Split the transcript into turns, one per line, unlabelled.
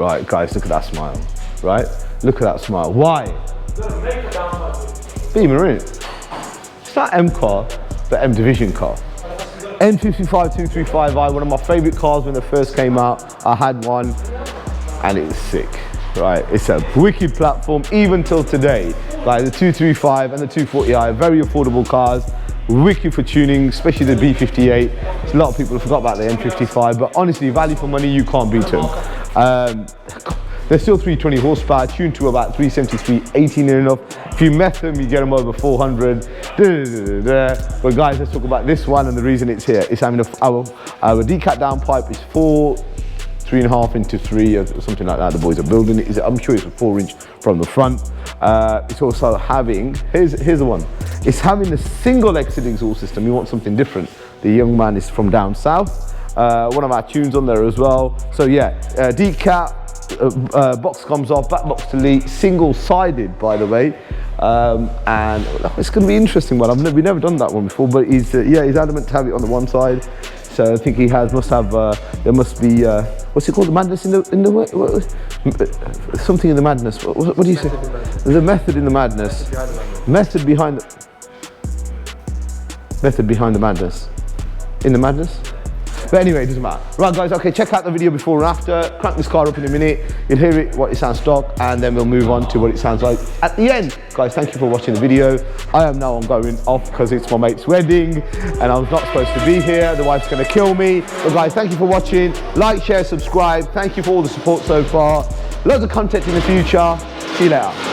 Right, guys, look at that smile, right? Look at that smile. Why? Beamer, innit? It's not M car, the M Division car. M235 235i, one of my favorite cars when it first came out. I had one and it was sick, right? It's a wicked platform even till today. Like the 235 and the 240i, very affordable cars, wicked for tuning, especially the b58. A lot of people forgot about the M55, but honestly, value for money, you can't beat them. They're still 320 horsepower, tuned to about 373, 18 and enough. If you met them, you get them over 400. But guys, let's talk about this one and the reason it's here. It's having our Decat downpipe is 3.5 into 3 or something like that. The boys are building it. I'm sure it's a 4-inch from the front. It's also having, here's the one. It's having a single exit exhaust system. You want something different. The young man is from down south. One of our tunes on there as well. So yeah, Decat. Box comes off, back box delete, single-sided by the way, and it's going to be interesting one. We've never done that one before, but he's adamant to have it on the one side. So I think he must have there must be what's it called, the madness in the something in the madness. What do you say? There's a method in the madness. Method behind the madness. In the madness. But anyway, it doesn't matter. Right guys, okay, check out the video before and after. Crank this car up in a minute. You'll hear it, what it sounds stock, and then we'll move on to what it sounds like at the end. Guys, thank you for watching the video. I am now going off because it's my mate's wedding and I was not supposed to be here. The wife's gonna kill me. But guys, thank you for watching. Like, share, subscribe. Thank you for all the support so far. Loads of content in the future. See you later.